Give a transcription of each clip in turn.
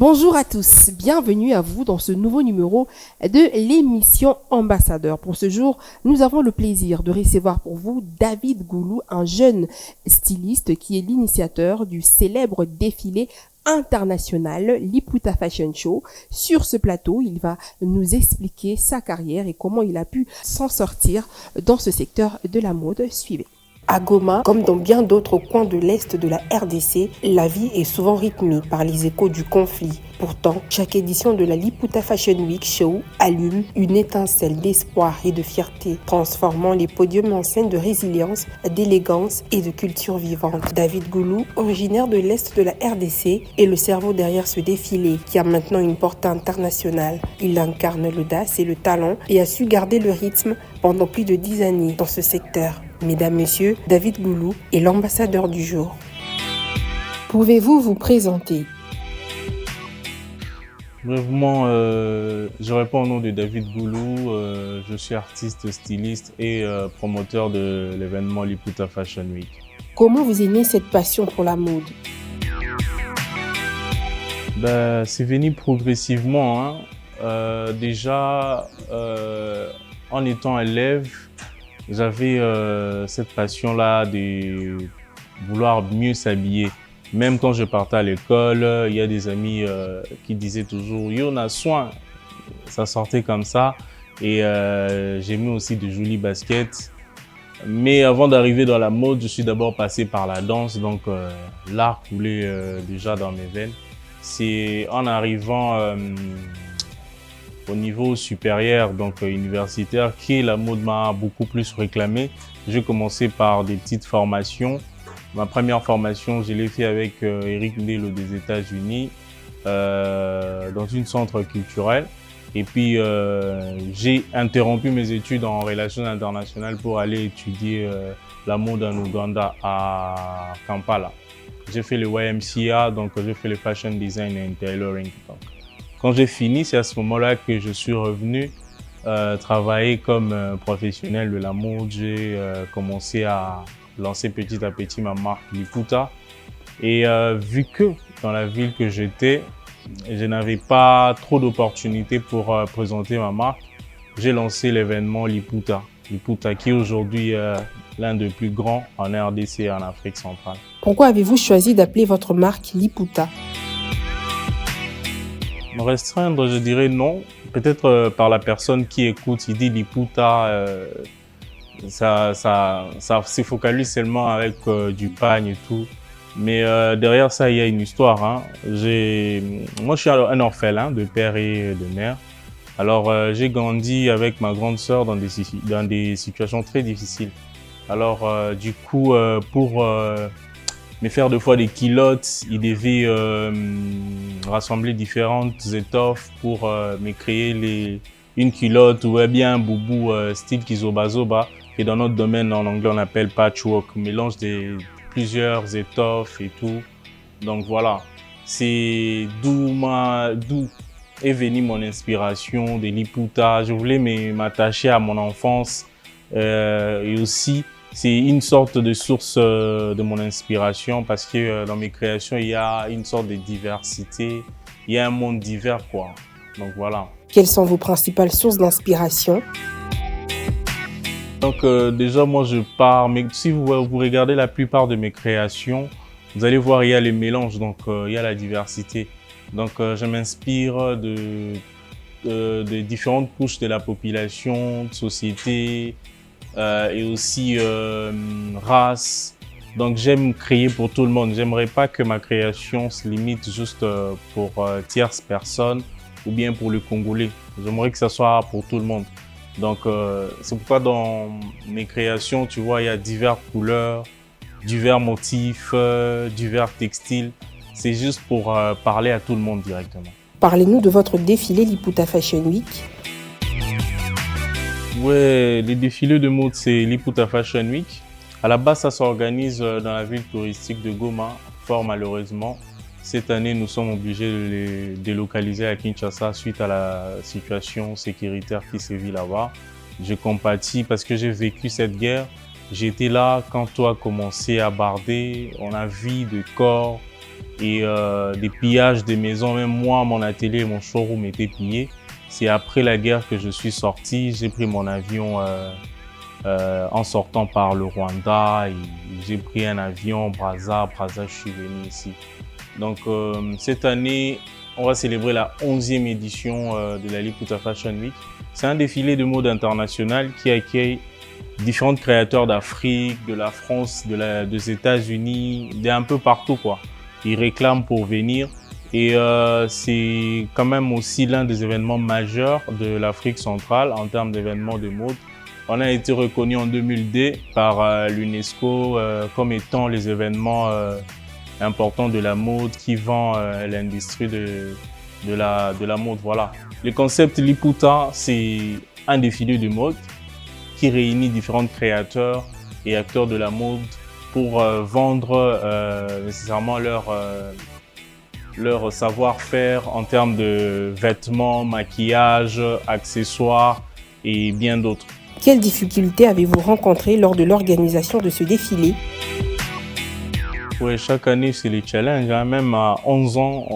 Bonjour à tous, bienvenue à vous dans ce nouveau numéro de l'émission Ambassadeur. Pour ce jour, nous avons le plaisir de recevoir pour vous David Goulou, un jeune styliste qui est l'initiateur du célèbre défilé international Liputa Fashion Show. Sur ce plateau, il va nous expliquer sa carrière et comment il a pu s'en sortir dans ce secteur de la mode. Suivez. À Goma, comme dans bien d'autres coins de l'Est de la RDC, la vie est souvent rythmée par les échos du conflit. Pourtant, chaque édition de la Liputa Fashion Week Show allume une étincelle d'espoir et de fierté, transformant les podiums en scène de résilience, d'élégance et de culture vivante. David Goulou, originaire de l'Est de la RDC, est le cerveau derrière ce défilé qui a maintenant une portée internationale. Il incarne l'audace et le talent et a su garder le rythme pendant plus de 10 années dans ce secteur. Mesdames, Messieurs, David Goulou est l'ambassadeur du jour. Pouvez-vous vous présenter? Brièvement, je réponds au nom de David Goulou. Je suis artiste, styliste et promoteur de l'événement Liputa Fashion Week. Comment vous est née cette passion pour la mode? C'est venu progressivement. Déjà, en étant élève, j'avais cette passion-là de vouloir mieux s'habiller. Même quand je partais à l'école, il y a des amis qui disaient toujours « Yo, on a soin ». Ça sortait comme ça. Et j'aimais aussi de jolis baskets. Mais avant d'arriver dans la mode, je suis d'abord passé par la danse. Donc l'art coulait déjà dans mes veines. C'est en arrivant au niveau supérieur, donc universitaire, que la mode m'a beaucoup plus réclamé. J'ai commencé par des petites formations. Ma première formation, je l'ai fait avec Eric Ndelo des États-Unis, dans une centre culturel. Et puis, j'ai interrompu mes études en relations internationales pour aller étudier la mode en Ouganda, à Kampala. J'ai fait le YMCA, donc j'ai fait le Fashion Design and Tailoring. Quand j'ai fini, c'est à ce moment-là que je suis revenu travailler comme professionnel de la mode. J'ai commencé à lancer petit à petit ma marque Liputa. Et vu que dans la ville que j'étais, je n'avais pas trop d'opportunités pour présenter ma marque, j'ai lancé l'événement Liputa. Liputa qui est aujourd'hui l'un des plus grands en RDC et en Afrique centrale. Pourquoi avez-vous choisi d'appeler votre marque Liputa? Me restreindre, je dirais non. Peut-être par la personne qui écoute, il dit Liputa, ça se focalise seulement avec du pagne et tout. Mais derrière ça, il y a une histoire. Moi, je suis un orphelin de père et de mère. Alors, j'ai grandi avec ma grande sœur dans des situations très difficiles. Alors, du coup, pour me faire deux fois des culottes, il devait rassembler différentes étoffes pour me créer une culotte ou bien un boubou style Kizoba-Zoba. Et dans notre domaine, en anglais, on appelle patchwork, mélange de plusieurs étoffes et tout. Donc voilà, c'est d'où est venue mon inspiration de Liputa. Je voulais m'attacher à mon enfance et aussi, c'est une sorte de source de mon inspiration parce que dans mes créations, il y a une sorte de diversité, il y a un monde divers, quoi. Donc voilà. Quelles sont vos principales sources d'inspiration? Donc déjà, moi je pars, mais si vous regardez la plupart de mes créations, vous allez voir, il y a les mélanges, donc il y a la diversité. Donc je m'inspire de différentes couches de la population, de société et aussi race. Donc j'aime créer pour tout le monde. J'aimerais pas que ma création se limite juste pour tierces personnes ou bien pour le Congolais. J'aimerais que ça soit pour tout le monde. Donc, c'est pourquoi dans mes créations, tu vois, il y a diverses couleurs, divers motifs, divers textiles. C'est juste pour parler à tout le monde directement. Parlez-nous de votre défilé Liputa Fashion Week. Ouais, les défilés de mode, c'est Liputa Fashion Week. À la base, ça s'organise dans la ville touristique de Goma, fort malheureusement. Cette année, nous sommes obligés de les délocaliser à Kinshasa suite à la situation sécuritaire qui sévit là-bas. Je compatis parce que j'ai vécu cette guerre. J'étais là quand tout a commencé à barder. On a vu des corps et des pillages des maisons. Même moi, mon atelier, mon showroom était pillé. C'est après la guerre que je suis sorti. J'ai pris mon avion en sortant par le Rwanda et j'ai pris un avion Brazza, je suis venu ici. Donc cette année, on va célébrer la 11e édition de la Liputa Fashion Week. C'est un défilé de mode international qui accueille différents créateurs d'Afrique, de la France, des États-Unis, d'un peu partout quoi. Ils réclament pour venir et c'est quand même aussi l'un des événements majeurs de l'Afrique centrale en termes d'événements de mode. On a été reconnu en 2002 par l'UNESCO comme étant les événements importants de la mode qui vend l'industrie de la mode. Voilà. Le concept Liputa, c'est un défilé de mode qui réunit différents créateurs et acteurs de la mode pour vendre nécessairement leur savoir-faire en termes de vêtements, maquillage, accessoires et bien d'autres. Quelles difficultés avez-vous rencontrées lors de l'organisation de ce défilé? Oui, chaque année, c'est les challenges. Hein. Même à 11 ans,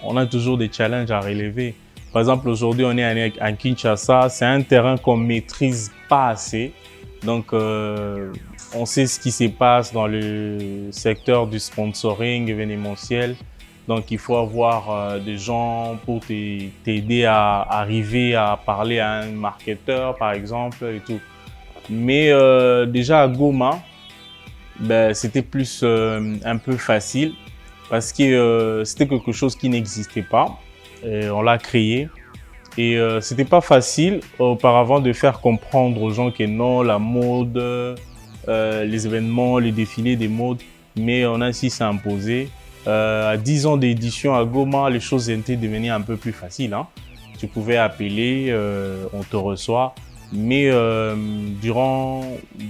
on a toujours des challenges à relever. Par exemple, aujourd'hui, on est à Kinshasa. C'est un terrain qu'on maîtrise pas assez. Donc, on sait ce qui se passe dans le secteur du sponsoring événementiel. Donc, il faut avoir des gens pour t'aider à arriver à parler à un marketeur, par exemple, et tout. Mais déjà à Goma, ben, c'était plus un peu facile parce que c'était quelque chose qui n'existait pas. Et on l'a créé. Et c'était pas facile auparavant de faire comprendre aux gens que non, la mode, les événements, les défilés des modes, mais on a ainsi s'imposé. À 10 ans d'édition à Goma, les choses étaient devenues un peu plus faciles. Hein. Tu pouvais appeler, on te reçoit. Mais durant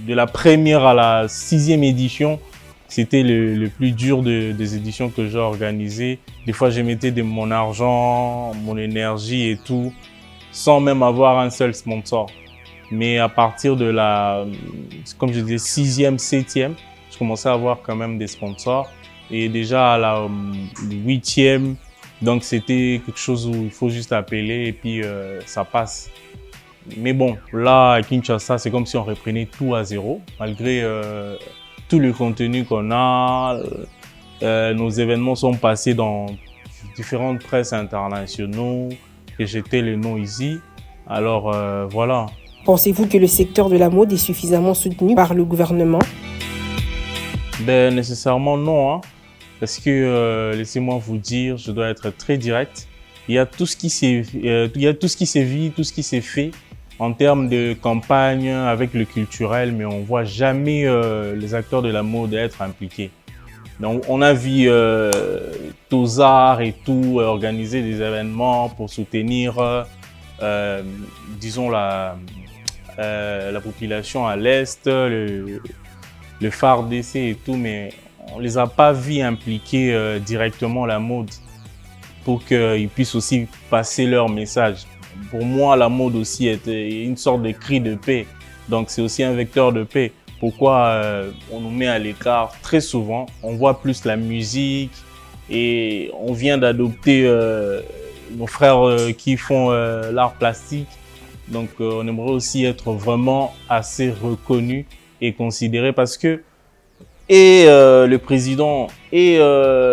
de la première à la 6e édition, c'était le plus dur des éditions que j'ai organisées. Des fois, je mettais de mon argent, mon énergie et tout, sans même avoir un seul sponsor. Mais à partir de comme je disais, 6e, 7e, je commençais à avoir quand même des sponsors. Et déjà à la 8e, donc c'était quelque chose où il faut juste appeler et puis ça passe. Mais bon, là à Kinshasa, c'est comme si on reprenait tout à zéro, malgré tout le contenu qu'on a. Nos événements sont passés dans différentes presses internationaux, que j'étais le nom ici. Alors voilà. Pensez-vous que le secteur de la mode est suffisamment soutenu par le gouvernement? Ben, nécessairement non, hein, parce que laissez-moi vous dire, je dois être très direct. Il y a tout ce qui s'est vu, tout ce qui s'est fait en termes de campagne avec le culturel, mais on voit jamais les acteurs de la mode être impliqués. Donc, on a vu Tozar et tout organiser des événements pour soutenir, disons la population à l'est, le phare d'essai et tout, mais on les a pas vus impliquer directement la mode pour qu'ils puissent aussi passer leur message. Pour moi, la mode aussi est une sorte de cri de paix. Donc, c'est aussi un vecteur de paix. Pourquoi on nous met à l'écart très souvent? On voit plus la musique et on vient d'adopter nos frères qui font l'art plastique. Donc, on aimerait aussi être vraiment assez reconnu et considéré parce que le président et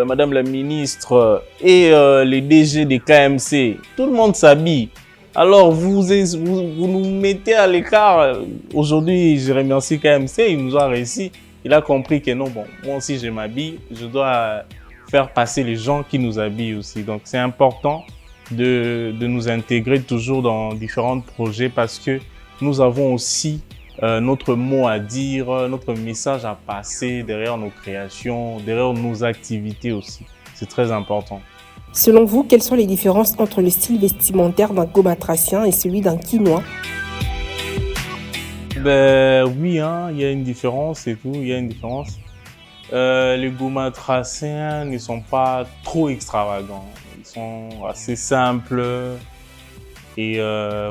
madame la ministre et les DG des KMC, tout le monde s'habille. Alors, vous nous mettez à l'écart. Aujourd'hui, je remercie KMC, il nous a réussi. Il a compris que non, bon, moi aussi je m'habille, je dois faire passer les gens qui nous habillent aussi. Donc, c'est important de nous intégrer toujours dans différents projets parce que nous avons aussi notre mot à dire, notre message à passer derrière nos créations, derrière nos activités aussi. C'est très important. Selon vous, quelles sont les différences entre le style vestimentaire d'un gomatracien et celui d'un quinois? Ben oui, hein, il y a une différence et tout, il y a une différence. Les gomatraciens ne sont pas trop extravagants. Ils sont assez simples et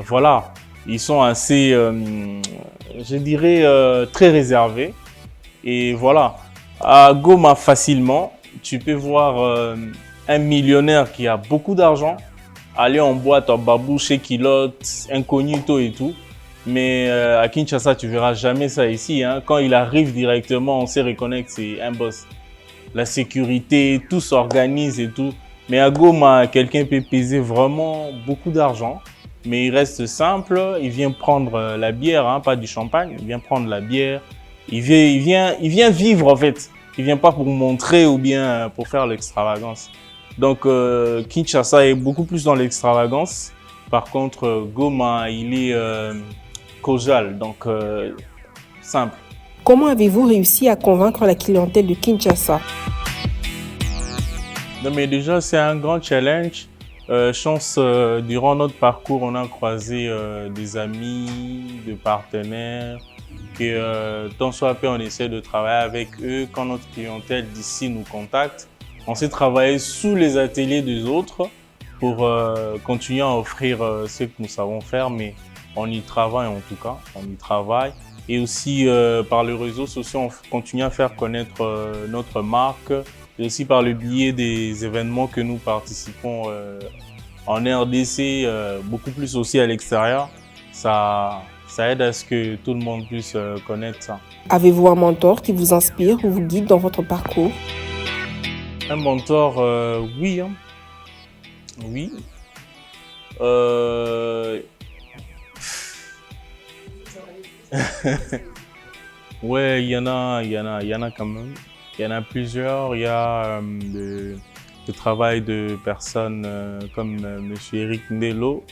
voilà. Ils sont assez, je dirais, très réservés. Et voilà, à Goma, facilement, tu peux voir un millionnaire qui a beaucoup d'argent aller en boîte, en babouche, chez Kilote, incognito et tout. Mais à Kinshasa, tu verras jamais ça ici. Hein. Quand il arrive directement, on sait reconnaître que c'est un boss. La sécurité, tout s'organise et tout. Mais à Goma, quelqu'un peut peser vraiment beaucoup d'argent. Mais il reste simple, il vient prendre la bière, hein, pas du champagne, il vient prendre la bière. Il vient vivre en fait. Il vient pas pour montrer ou bien pour faire l'extravagance. Donc Kinshasa est beaucoup plus dans l'extravagance. Par contre, Goma, il est causal, donc simple. Comment avez-vous réussi à convaincre la clientèle de Kinshasa? Non, mais déjà, c'est un grand challenge. Chance, durant notre parcours, on a croisé des amis, des partenaires, que tant soit peu, on essaie de travailler avec eux. Quand notre clientèle d'ici nous contacte, on sait travailler sous les ateliers des autres pour continuer à offrir ce que nous savons faire, mais on y travaille en tout cas, on y travaille. Et aussi par les réseaux sociaux, on continue à faire connaître notre marque. Et aussi par le biais des événements que nous participons en RDC, beaucoup plus aussi à l'extérieur, ça aide à ce que tout le monde puisse connaître ça. Avez-vous un mentor qui vous inspire ou vous guide dans votre parcours? Un mentor, oui. Hein. Oui. Ouais, il y en a quand même. Il y en a plusieurs. Il y a le travail de personnes comme Monsieur Eric Ndelo,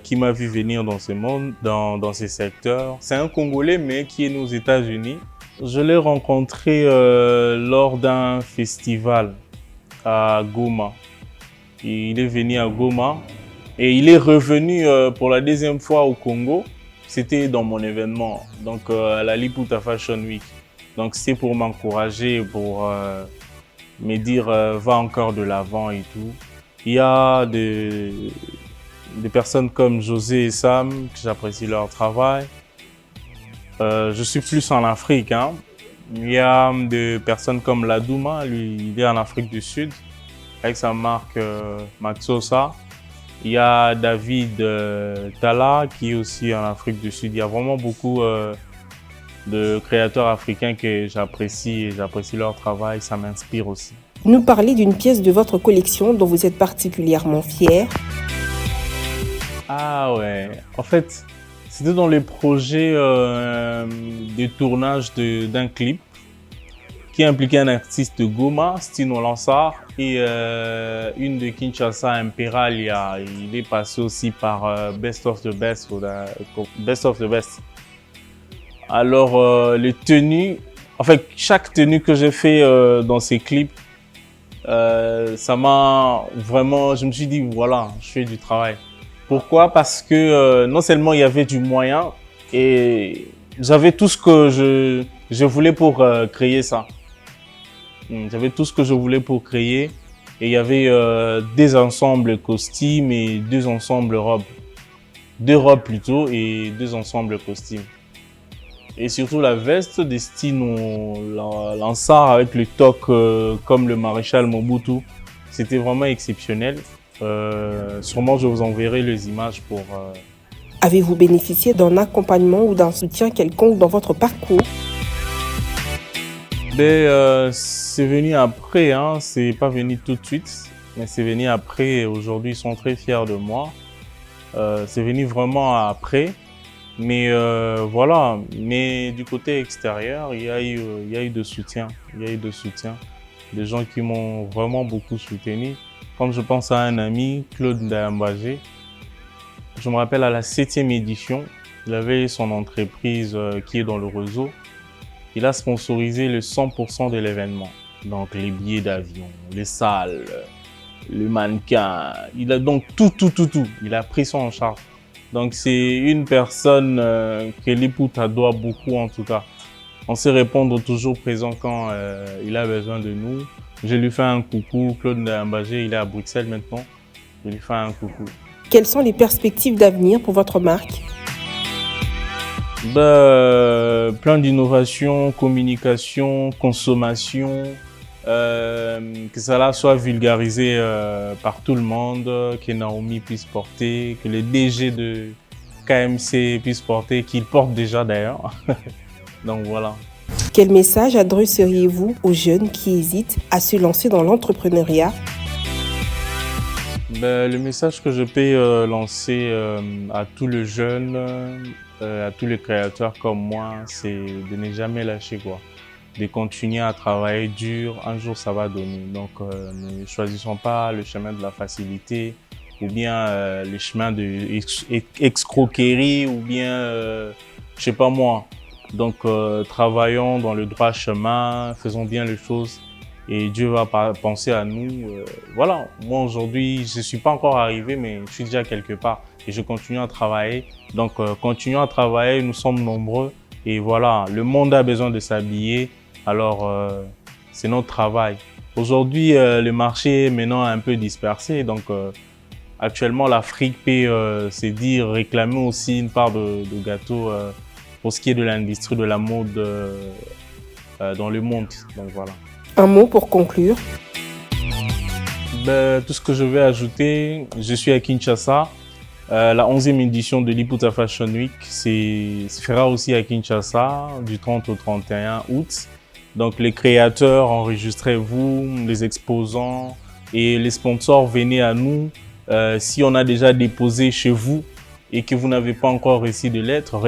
qui m'a vu venir dans ce monde, dans ces secteurs. C'est un Congolais, mais qui est né aux États-Unis. Je l'ai rencontré lors d'un festival à Goma. Il est venu à Goma et il est revenu pour la deuxième fois au Congo. C'était dans mon événement, donc à la Liputa Fashion Week. Donc c'est pour m'encourager, pour me dire va encore de l'avant et tout. Il y a des personnes comme José et Sam, que j'apprécie leur travail. Je suis plus en Afrique. Hein. Il y a des personnes comme Ladouma, lui il est en Afrique du Sud, avec sa marque Maxosa. Il y a David Tala qui est aussi en Afrique du Sud. Il y a vraiment beaucoup de créateurs africains que j'apprécie et j'apprécie leur travail, ça m'inspire aussi. Nous parlez d'une pièce de votre collection dont vous êtes particulièrement fier. Ah ouais, en fait, c'était dans les projets de tournage d'un clip qui impliquait un artiste de Goma, Stino Lansar, et une de Kinshasa, Imperalia. Il est passé aussi par Best of the Best, Best of the Best. Alors, les tenues, en fait, chaque tenue que j'ai fait dans ces clips, ça m'a vraiment, je me suis dit, voilà, je fais du travail. Pourquoi? Parce que non seulement il y avait du moyen, et j'avais tout ce que je voulais pour créer ça. J'avais tout ce que je voulais pour créer, et il y avait des ensembles costumes et deux ensembles robes. Deux robes plutôt et deux ensembles costumes. Et surtout la veste de Stino Lansar avec le toc comme le maréchal Mobutu. C'était vraiment exceptionnel. Sûrement je vous enverrai les images pour... Avez-vous bénéficié d'un accompagnement ou d'un soutien quelconque dans votre parcours? C'est venu après, hein. C'est pas venu tout de suite, mais c'est venu après. Aujourd'hui, ils sont très fiers de moi. C'est venu vraiment après. Mais voilà, mais du côté extérieur, il y a eu de soutien. Il y a eu de soutien. Des gens qui m'ont vraiment beaucoup soutenu. Comme je pense à un ami, Claude Ndayambagé. Je me rappelle à la 7e édition, il avait son entreprise qui est dans le réseau. Il a sponsorisé le 100% de l'événement. Donc les billets d'avion, les salles, le mannequin. Il a donc tout. Il a pris ça en charge. Donc c'est une personne que l'Iputa doit beaucoup en tout cas. On sait répondre toujours présent quand il a besoin de nous. Je lui fais un coucou. Claude Ndayambagé, il est à Bruxelles maintenant. Je lui fais un coucou. Quelles sont les perspectives d'avenir pour votre marque? Plein d'innovations, communication, consommation, que cela soit vulgarisé par tout le monde, que Naomi puisse porter, que les DG de KMC puissent porter, qu'ils portent déjà d'ailleurs. Donc voilà. Quel message adresseriez-vous aux jeunes qui hésitent à se lancer dans l'entrepreneuriat? Le message que je peux lancer à tous les jeunes, à tous les créateurs comme moi, c'est de ne jamais lâcher quoi. De continuer à travailler dur, un jour ça va donner. Donc ne choisissons pas le chemin de la facilité ou bien le chemin de escroquerie ou bien, je sais pas moi. Donc travaillons dans le droit chemin, faisons bien les choses et Dieu va penser à nous. Voilà, moi aujourd'hui je suis pas encore arrivé mais je suis déjà quelque part et je continue à travailler. Donc continuons à travailler, nous sommes nombreux et voilà, le monde a besoin de s'habiller. Alors, c'est notre travail. Aujourd'hui, le marché est maintenant un peu dispersé. Donc, actuellement, l'Afrique peut, c'est dire, réclamer aussi une part de gâteau pour ce qui est de l'industrie de la mode dans le monde. Donc, voilà. Un mot pour conclure. Tout ce que je vais ajouter, je suis à Kinshasa. La 11e édition de l'Iputa Fashion Week se fera aussi à Kinshasa du 30 au 31 août. Donc les créateurs, enregistrez-vous, les exposants et les sponsors, venez à nous. Si on a déjà déposé chez vous et que vous n'avez pas encore reçu de lettres,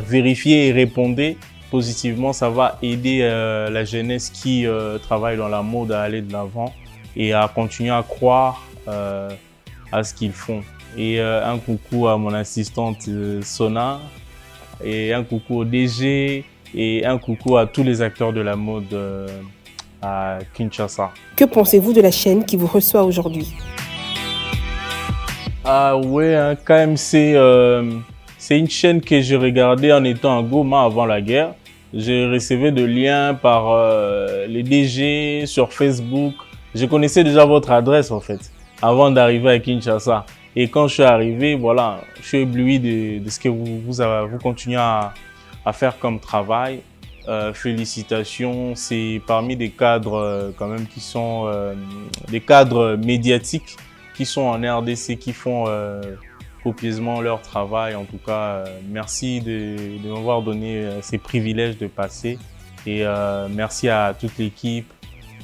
vérifiez et répondez positivement. Ça va aider la jeunesse qui travaille dans la mode à aller de l'avant et à continuer à croire à ce qu'ils font. Et un coucou à mon assistante Sona et un coucou au DG. Et un coucou à tous les acteurs de la mode à Kinshasa. Que pensez-vous de la chaîne qui vous reçoit aujourd'hui? Ah ouais, hein, KMC, c'est une chaîne que j'ai regardée en étant à Goma avant la guerre. J'ai reçu des liens par les DG sur Facebook. Je connaissais déjà votre adresse en fait, avant d'arriver à Kinshasa. Et quand je suis arrivé, voilà, je suis ébloui de ce que vous continuez à faire comme travail. Félicitations, c'est parmi des cadres quand même qui sont des cadres médiatiques qui sont en RDC, qui font copieusement leur travail. En tout cas, merci de m'avoir donné ces privilèges de passer et merci à toute l'équipe.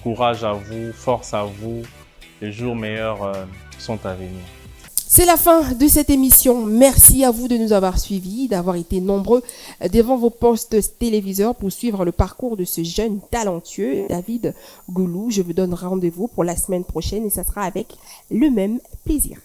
Courage à vous, force à vous. Les jours meilleurs sont à venir. C'est la fin de cette émission. Merci à vous de nous avoir suivis, d'avoir été nombreux devant vos postes téléviseurs pour suivre le parcours de ce jeune talentueux, David Goulou. Je vous donne rendez-vous pour la semaine prochaine et ça sera avec le même plaisir.